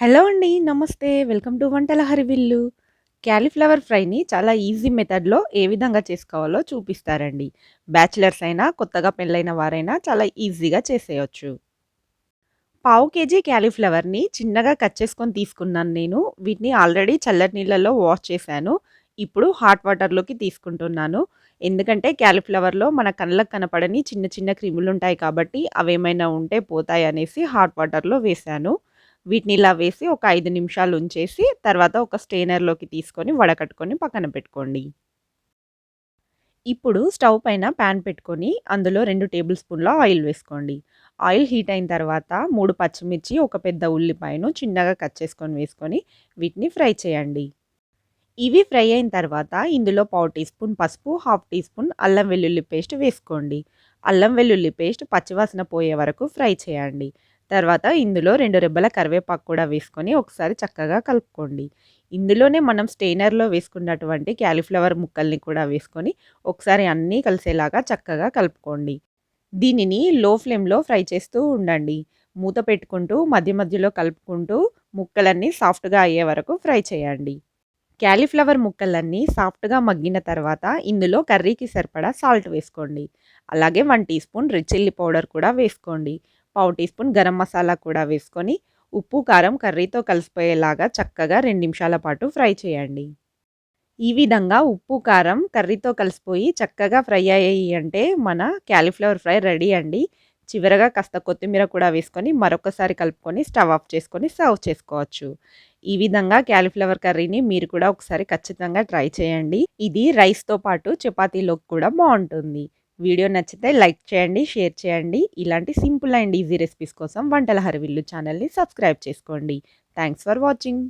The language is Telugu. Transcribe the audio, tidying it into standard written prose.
హలో అండి. నమస్తే. వెల్కమ్ టు వంటల హరివిల్లు. క్యాలీఫ్లవర్ ఫ్రైని చాలా ఈజీ మెథడ్‌లో ఏ విధంగా చేసుకోవాలో చూపిస్తారండి. బ్యాచిలర్స్ అయినా, కొత్తగా పెళ్ళైన వారైనా చాలా ఈజీగా చేసేయొచ్చు. పావు కేజీ క్యాలీఫ్లవర్‌ని చిన్నగా కట్ చేసుకొని తీసుకున్నాను నేను. వీటిని ఆల్రెడీ చల్లటి నీళ్ళలో వాష్ చేశాను. ఇప్పుడు హాట్ వాటర్‌లోకి తీసుకుంటున్నాను. ఎందుకంటే క్యాలీఫ్లవర్‌లో మన కళ్ళకి కనపడని చిన్న చిన్న క్రిములుంటాయి కాబట్టి అవేమైనా ఉంటే పోతాయనేసి హాట్ వాటర్‌లో వేశాను. వీటిని ఇలా వేసి ఒక 5 నిమిషాలు ఉంచేసి తర్వాత ఒక స్ట్రెయినర్‌లోకి తీసుకొని వడకట్టుకొని పక్కన పెట్టుకోండి. ఇప్పుడు స్టవ్ పైన పాన్ పెట్టుకొని అందులో 2 టేబుల్ స్పూన్ల ఆయిల్ వేసుకోండి. ఆయిల్ హీట్ అయిన తర్వాత 3 పచ్చిమిర్చి, ఒక పెద్ద ఉల్లిపాయను చిన్నగా కట్ చేసుకొని వేసుకొని వీటిని ఫ్రై చేయండి. ఇవి ఫ్రై అయిన తర్వాత ఇందులో పావు టీ స్పూన్ పసుపు, హాఫ్ టీ స్పూన్ అల్లం వెల్లుల్లి పేస్ట్ వేసుకోండి. అల్లం వెల్లుల్లి పేస్ట్ పచ్చివాసన పోయే వరకు ఫ్రై చేయండి. తర్వాత ఇందులో 2 రెబ్బల కరివేపాకు కూడా వేసుకొని ఒకసారి చక్కగా కలుపుకోండి. ఇందులోనే మనం స్టెయినర్‌లో వేసుకున్నటువంటి క్యాలీఫ్లవర్ ముక్కల్ని కూడా వేసుకొని ఒకసారి అన్నీ కలిసేలాగా చక్కగా కలుపుకోండి. దీనిని లో ఫ్లేమ్‌లో ఫ్రై చేస్తూ ఉండండి. మూత పెట్టుకుంటూ మధ్య మధ్యలో కలుపుకుంటూ ముక్కలన్నీ సాఫ్ట్‌గా అయ్యే వరకు ఫ్రై చేయండి. క్యాలీఫ్లవర్ ముక్కలన్నీ సాఫ్ట్‌గా మగ్గిన తర్వాత ఇందులో కర్రీకి సరిపడా సాల్ట్ వేసుకోండి. అలాగే 1 teaspoon red chilli powder కూడా వేసుకోండి. పావు టీ స్పూన్ గరం మసాలా కూడా వేసుకొని ఉప్పు, కారం కర్రీతో కలిసిపోయేలాగా చక్కగా 2 నిమిషాల పాటు ఫ్రై చేయండి. ఈ విధంగా ఉప్పు, కారం కర్రీతో కలిసిపోయి చక్కగా ఫ్రై అయ్యాయి అంటే మన క్యాలీఫ్లవర్ ఫ్రై రెడీ అండి. చివరగా కాస్త కొత్తిమీర కూడా వేసుకొని మరొకసారి కలుపుకొని స్టవ్ ఆఫ్ చేసుకొని సర్వ్ చేసుకోవచ్చు. ఈ విధంగా క్యాలీఫ్లవర్ కర్రీని మీరు కూడా ఒకసారి ఖచ్చితంగా ట్రై చేయండి. ఇది రైస్‌తో పాటు చపాతీలోకి కూడా బావుంటుంది. వీడియో నచ్చితే లైక్ చేయండి, షేర్ చేయండి. ఇలాంటి సింపుల్ అండ్ ఈజీ రెసిపీస్ కోసం వంటల హరివిల్లు ఛానల్‌ని సబ్స్క్రైబ్ చేసుకోండి. Thanks for watching.